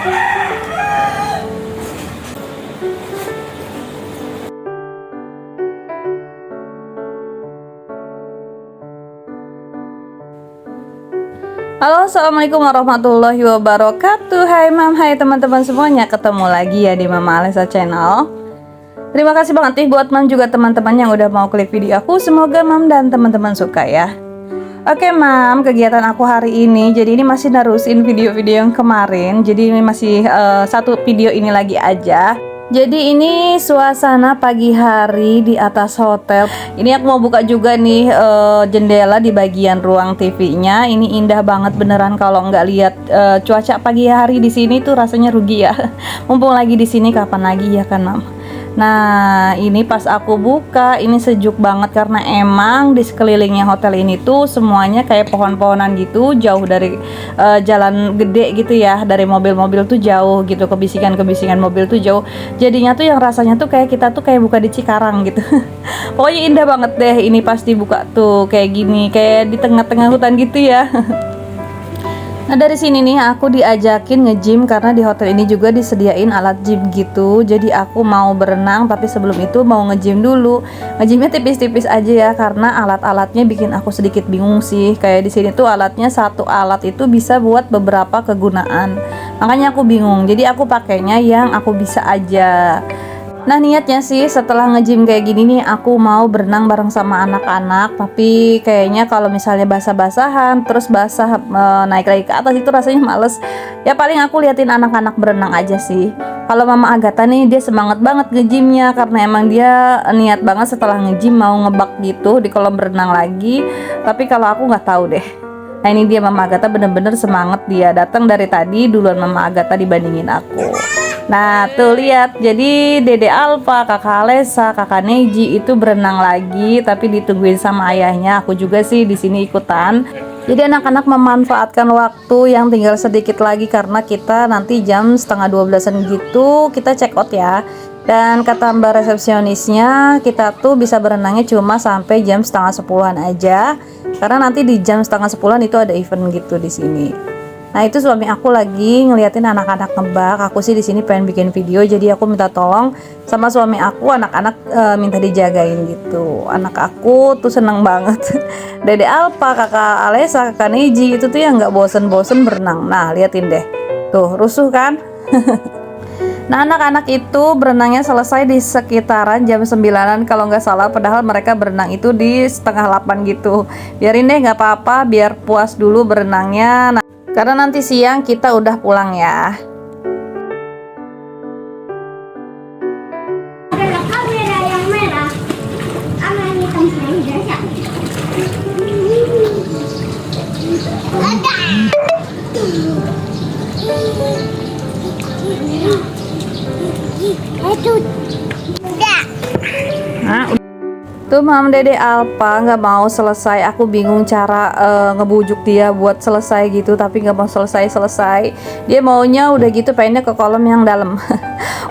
Halo, assalamualaikum warahmatullahi wabarakatuh. Hai mam, hai teman-teman semuanya. Ketemu lagi ya di Mama Alesa Channel. Terima kasih banget nih buat mam juga teman-teman yang udah mau klik video aku. Semoga mam dan teman-teman suka ya. Oke mam, kegiatan aku hari ini, jadi ini masih nerusin video-video yang kemarin. Jadi ini masih satu video ini lagi aja. Jadi ini suasana pagi hari di atas hotel. Ini aku mau buka juga nih jendela di bagian ruang TV-nya. Ini indah banget beneran, kalau nggak lihat cuaca pagi hari di sini tuh rasanya rugi ya. Mumpung lagi di sini, kapan lagi ya kan mam. Nah ini pas aku buka, ini sejuk banget karena emang di sekelilingnya hotel ini tuh semuanya kayak pohon-pohonan gitu, jauh dari jalan gede gitu ya, dari mobil-mobil tuh jauh gitu, kebisikan-kebisikan mobil tuh jauh, jadinya tuh yang rasanya tuh kayak kita tuh kayak buka di Cikarang gitu. Pokoknya indah banget deh ini pas dibuka tuh kayak gini, kayak di tengah-tengah hutan gitu ya. Nah dari sini nih aku diajakin nge-gym karena di hotel ini juga disediain alat gym gitu. Jadi aku mau berenang, tapi sebelum itu mau nge-gym dulu. Nge-gymnya tipis-tipis aja ya, karena alat-alatnya bikin aku sedikit bingung sih. Kayak di sini tuh alatnya, satu alat itu bisa buat beberapa kegunaan. Makanya aku bingung. Jadi aku pakainya yang aku bisa aja. Nah niatnya sih setelah nge-gym kayak gini nih aku mau berenang bareng sama anak-anak. Tapi kayaknya kalau misalnya basah-basahan terus basah naik lagi ke atas itu rasanya males. Ya paling aku liatin anak-anak berenang aja sih. Kalau Mama Agatha nih dia semangat banget nge-gymnya, karena emang dia niat banget setelah nge-gym mau ngebak gitu di kolam berenang lagi. Tapi kalau aku nggak tahu deh. Nah ini dia Mama Agatha bener-bener semangat, dia datang dari tadi duluan Mama Agatha dibandingin aku. Nah tuh lihat, jadi Dede Alfa, Kakak Alesa, Kakak Neji itu berenang lagi, tapi ditungguin sama ayahnya. Aku juga sih di sini ikutan. Jadi anak-anak memanfaatkan waktu yang tinggal sedikit lagi karena kita nanti jam setengah 12-an gitu kita check out ya. Dan kata mbak resepsionisnya kita tuh bisa berenangnya cuma sampai jam setengah 10-an aja, karena nanti di jam setengah 10-an itu ada event gitu di sini. Nah itu suami aku lagi ngeliatin anak-anak ngebak. Aku sih di sini pengen bikin video, jadi aku minta tolong sama suami aku, anak-anak minta dijagain gitu. Anak aku tuh seneng banget. Dede Alfa, Kakak Alesa, Kakak Neji itu tuh yang nggak bosen-bosen berenang. Nah liatin deh, tuh rusuh kan. Nah anak-anak itu berenangnya selesai di sekitaran jam 9-an kalau nggak salah, padahal mereka berenang itu di setengah 8 gitu. Biarin deh, nggak apa-apa, biar puas dulu berenangnya. Nah, karena nanti siang kita udah pulang ya. Ada kamera yang merah, sama yang hitam saja. Ada. Itu. Udah. Nah, tuh Mam Dede Alfa nggak mau selesai. Aku bingung cara ngebujuk dia buat selesai gitu, tapi nggak mau selesai. Dia maunya udah gitu pengennya ke kolam yang dalam.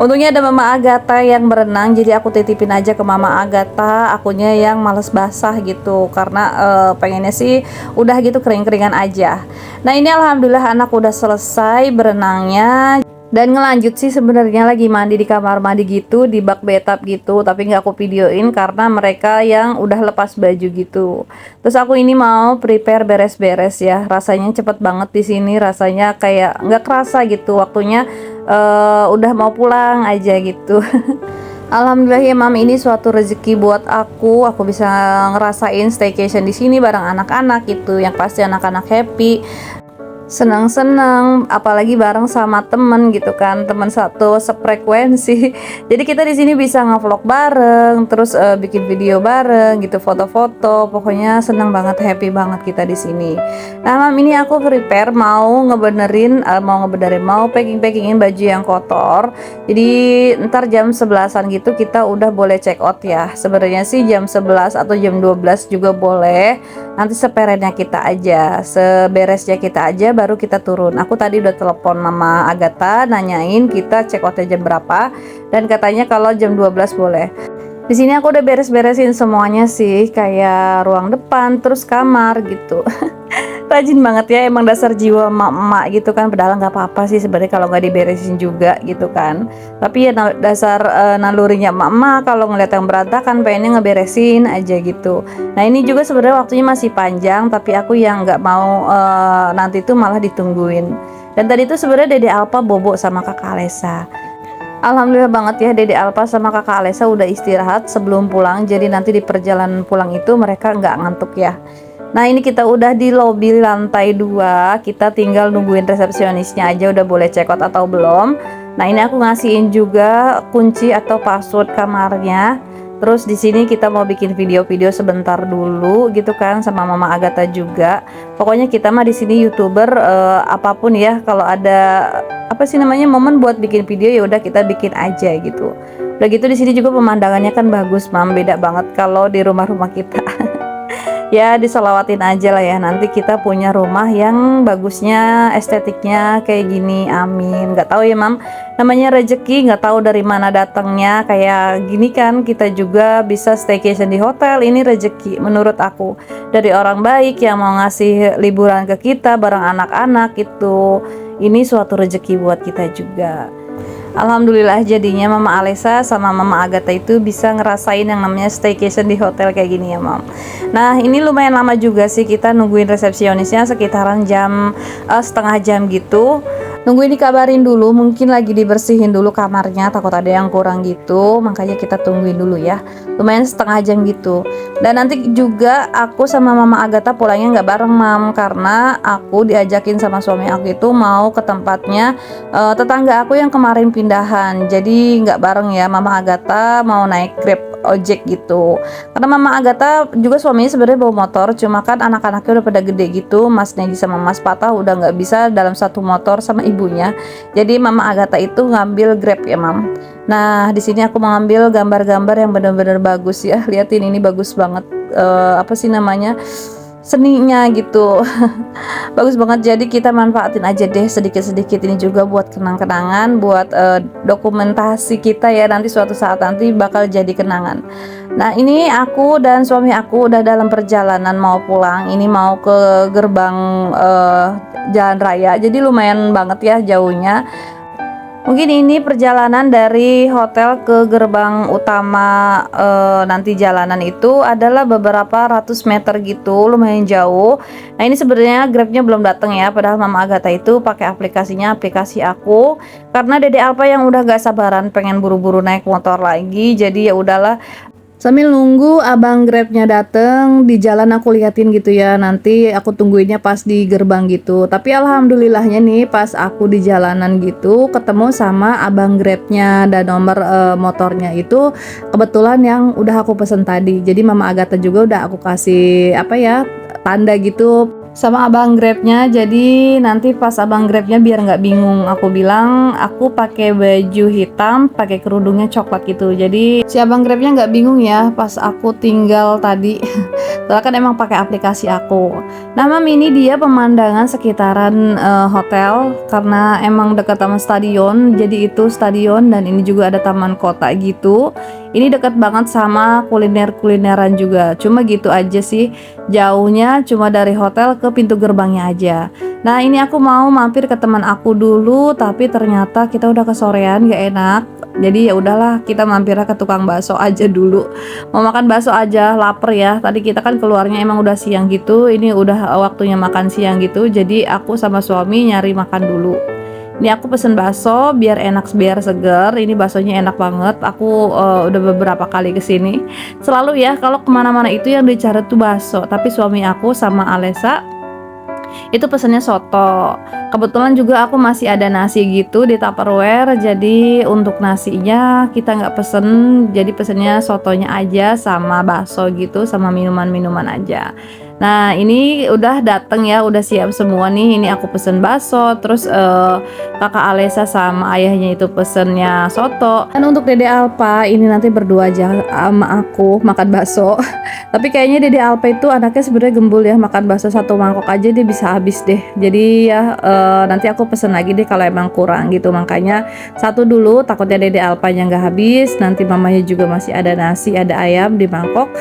Untungnya ada Mama Agatha yang berenang, jadi aku titipin aja ke Mama Agatha. Akunya yang males basah gitu, karena pengennya sih udah gitu kering-keringan aja. Nah ini alhamdulillah anak udah selesai berenangnya. Dan ngelanjut sih sebenarnya lagi mandi di kamar mandi gitu, di bak bathtub gitu, tapi nggak aku videoin karena mereka yang udah lepas baju gitu. Terus aku ini mau prepare beres-beres ya. Rasanya cepet banget di sini, rasanya kayak nggak kerasa gitu waktunya, udah mau pulang aja gitu. Alhamdulillah ya Mam, ini suatu rezeki buat aku bisa ngerasain staycation di sini bareng anak-anak gitu, yang pasti anak-anak happy. Senang-senang, apalagi bareng sama temen gitu kan, teman satu sefrekuensi. Jadi kita di sini bisa ngevlog bareng, terus bikin video bareng gitu, foto-foto. Pokoknya senang banget, happy banget kita di sini. Nah Mam, ini aku prepare mau mau packingin baju yang kotor. Jadi ntar jam 11-an gitu kita udah boleh check out ya. Sebenarnya sih jam 11 atau jam 12 juga boleh. Nanti seperennya kita aja, seberesnya kita aja baru kita turun. Aku tadi udah telepon Mama Agatha nanyain kita check outnya jam berapa, dan katanya kalau jam 12 boleh. Di sini aku udah beres-beresin semuanya sih, kayak ruang depan terus kamar gitu. Rajin banget ya, emang dasar jiwa emak-emak gitu kan. Padahal nggak apa-apa sih sebenarnya kalau nggak diberesin juga gitu kan. Tapi ya dasar nalurinya emak-emak, kalau ngeliat yang berantakan pengennya ngeberesin aja gitu. Nah ini juga sebenarnya waktunya masih panjang, tapi aku yang nggak mau nanti tuh malah ditungguin. Dan tadi tuh sebenarnya Dede Alpa bobo sama Kakak Alesa. Alhamdulillah banget ya, Dede Alpa sama Kakak Alesa udah istirahat sebelum pulang. Jadi nanti di perjalanan pulang itu mereka nggak ngantuk ya. Nah ini kita udah di lobi lantai 2, kita tinggal nungguin resepsionisnya aja udah boleh check out atau belum. Nah ini aku ngasihin juga kunci atau password kamarnya. Terus di sini kita mau bikin video-video sebentar dulu gitu kan sama Mama Agatha juga. Pokoknya kita mah di sini YouTuber apapun ya, kalau ada apa sih namanya momen buat bikin video ya udah kita bikin aja gitu. Udah gitu di sini juga pemandangannya kan bagus, Mam. Beda banget kalau di rumah-rumah kita. Ya disolawatin aja lah ya, nanti kita punya rumah yang bagusnya estetiknya kayak gini, amin. Nggak tahu ya Mam, namanya rezeki, nggak tahu dari mana datangnya. Kayak gini kan kita juga bisa staycation di hotel, ini rezeki menurut aku dari orang baik yang mau ngasih liburan ke kita bareng anak-anak itu. Ini suatu rezeki buat kita juga. Alhamdulillah jadinya Mama Alesa sama Mama Agatha itu bisa ngerasain yang namanya staycation di hotel kayak gini ya Mam. Nah ini lumayan lama juga sih kita nungguin resepsionisnya, sekitaran jam setengah jam gitu. Nungguin dikabarin dulu, mungkin lagi dibersihin dulu kamarnya, takut ada yang kurang gitu, makanya kita tungguin dulu ya. Lumayan setengah jam gitu. Dan nanti juga aku sama Mama Agatha pulangnya nggak bareng Mam, karena aku diajakin sama suami aku itu mau ke tempatnya tetangga aku yang kemarin pindahan. Jadi nggak bareng ya, Mama Agatha mau naik Grab ojek gitu. Karena Mama Agatha juga suaminya sebenarnya bawa motor, cuma kan anak-anaknya udah pada gede gitu, Mas Negi sama Mas Patah udah nggak bisa dalam satu motor sama ibunya. Jadi Mama Agatha itu ngambil Grab ya Mam. Nah di sini aku mengambil gambar-gambar yang benar-benar bagus ya. Liatin ini bagus banget. Apa sih namanya? Seninya gitu. Bagus banget, jadi kita manfaatin aja deh sedikit-sedikit ini juga buat kenang-kenangan, buat dokumentasi kita ya, nanti suatu saat nanti bakal jadi kenangan. Nah ini aku dan suami aku udah dalam perjalanan mau pulang, ini mau ke gerbang jalan raya, jadi lumayan banget ya jauhnya. Mungkin ini perjalanan dari hotel ke gerbang utama nanti jalanan itu adalah beberapa ratus meter gitu, lumayan jauh. Nah ini sebenarnya Grabnya belum datang ya, padahal Mama Agatha itu pakai aplikasinya, aplikasi aku. Karena Dede Alpa yang udah gak sabaran pengen buru-buru naik motor lagi, jadi ya udahlah. Sambil nunggu abang Grabnya dateng di jalan aku liatin gitu ya, nanti aku tungguinnya pas di gerbang gitu. Tapi alhamdulillahnya nih pas aku di jalanan gitu ketemu sama abang Grabnya dan nomor motornya itu kebetulan yang udah aku pesen tadi. Jadi Mama Agatha juga udah aku kasih apa ya, tanda gitu sama abang Grabnya. Jadi nanti pas abang Grabnya biar nggak bingung, aku bilang aku pakai baju hitam, pakai kerudungnya coklat gitu. Jadi si abang Grabnya nggak bingung ya pas aku tinggal tadi. Soalnya kan emang pakai aplikasi aku. Nah Mam, ini dia pemandangan sekitaran hotel karena emang dekat sama stadion. Jadi itu stadion dan ini juga ada taman kota gitu. Ini dekat banget sama kuliner-kulineran juga. Cuma gitu aja sih, jauhnya cuma dari hotel ke pintu gerbangnya aja. Nah ini aku mau mampir ke teman aku dulu, tapi ternyata kita udah kesorean, gak enak. Jadi ya udahlah, kita mampirnya ke tukang bakso aja dulu. Mau makan bakso aja, lapar ya. Tadi kita kan keluarnya emang udah siang gitu. Ini udah waktunya makan siang gitu. Jadi aku sama suami nyari makan dulu. Ini aku pesen bakso biar enak, biar seger. Ini baksonya enak banget. Aku udah beberapa kali kesini. Selalu ya kalau kemana-mana itu yang dicari tuh bakso. Tapi suami aku sama Alesa itu pesennya soto. Kebetulan juga aku masih ada nasi gitu di Tupperware. Jadi untuk nasinya kita nggak pesen. Jadi pesennya sotonya aja sama bakso gitu, sama minuman-minuman aja. Nah ini udah dateng ya, udah siap semua nih. Ini aku pesen bakso, terus kakak Alesa sama ayahnya itu pesennya soto. Dan untuk Dede Alpa ini nanti berdua aja sama aku makan bakso. Tapi kayaknya Dede Alpa itu anaknya sebenarnya gembul ya, makan bakso satu mangkok aja dia bisa habis deh. Jadi ya nanti aku pesen lagi deh kalau emang kurang gitu. Makanya satu dulu, takutnya Dede Alpanya nggak habis. Nanti mamanya juga masih ada nasi, ada ayam di mangkok.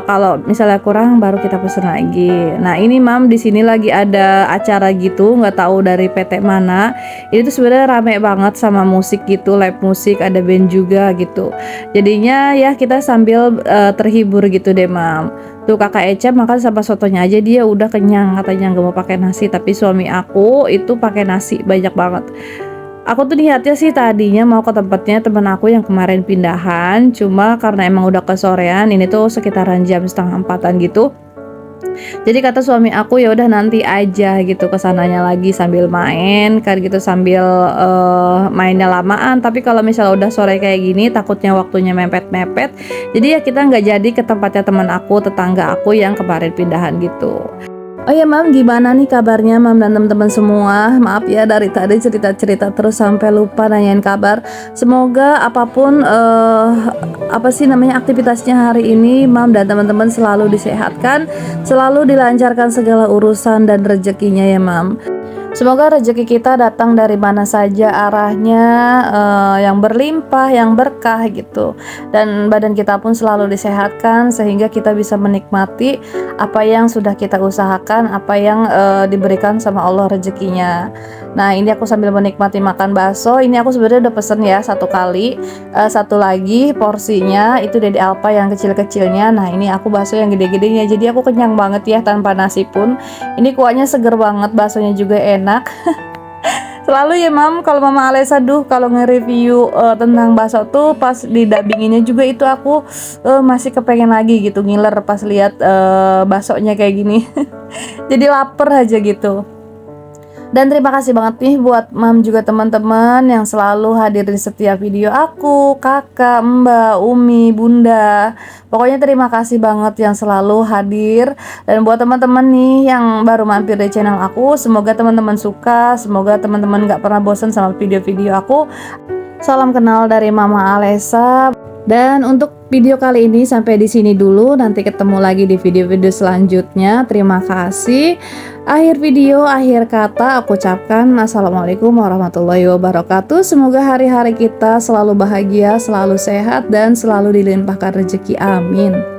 Kalau misalnya kurang baru kita pesen lagi. Nah ini mam di sini lagi ada acara gitu, nggak tahu dari PT mana. Ini tuh sebenarnya rame banget sama musik gitu, live musik, ada band juga gitu. Jadinya ya kita sambil terhibur gitu deh mam. Tuh kakak Eca makan sama sotonya aja dia udah kenyang, katanya nggak mau pakai nasi. Tapi suami aku itu pakai nasi banyak banget. Aku tuh niatnya sih tadinya mau ke tempatnya temen aku yang kemarin pindahan, cuma karena emang udah kesorean, ini tuh sekitaran jam setengah 4-an gitu. Jadi kata suami aku ya udah nanti aja gitu kesananya lagi sambil main kan gitu, sambil mainnya lamaan. Tapi kalau misalnya udah sore kayak gini takutnya waktunya mepet-mepet. Jadi ya kita nggak jadi ke tempatnya teman aku, tetangga aku yang kemarin pindahan gitu. Oh ya mam, gimana nih kabarnya mam dan teman-teman semua? Maaf ya dari tadi cerita-cerita terus sampai lupa nanyain kabar. Semoga apapun apa sih namanya aktivitasnya hari ini, mam dan teman-teman selalu disehatkan, selalu dilancarkan segala urusan dan rezekinya ya mam. Semoga rezeki kita datang dari mana saja arahnya, yang berlimpah, yang berkah gitu. Dan badan kita pun selalu disehatkan sehingga kita bisa menikmati apa yang sudah kita usahakan, apa yang diberikan sama Allah rezekinya. Nah ini aku sambil menikmati makan bakso. Ini aku sebenarnya udah pesen ya 1 kali, 1 lagi porsinya itu dari Alpa yang kecil-kecilnya. Nah ini aku bakso yang gede-gedenya, jadi aku kenyang banget ya tanpa nasi pun. Ini kuahnya seger banget, baksonya juga enak. Selalu ya mam, kalau Mama Alesa kalau nge-review tentang bakso tuh pas di dubbinginnya juga itu aku masih kepengen lagi gitu, ngiler pas lihat baksonya kayak gini. Jadi lapar aja gitu. Dan terima kasih banget nih buat mam juga teman-teman yang selalu hadir di setiap video aku, kakak, mbak, umi, bunda. Pokoknya terima kasih banget yang selalu hadir. Dan buat teman-teman nih yang baru mampir di channel aku, semoga teman-teman suka, semoga teman-teman gak pernah bosan sama video-video aku. Salam kenal dari Mama Alesa. Dan untuk video kali ini sampai di sini dulu. Nanti ketemu lagi di video-video selanjutnya. Terima kasih. Akhir video, akhir kata aku ucapkan assalamualaikum warahmatullahi wabarakatuh. Semoga hari-hari kita selalu bahagia, selalu sehat, dan selalu dilimpahkan rezeki. Amin.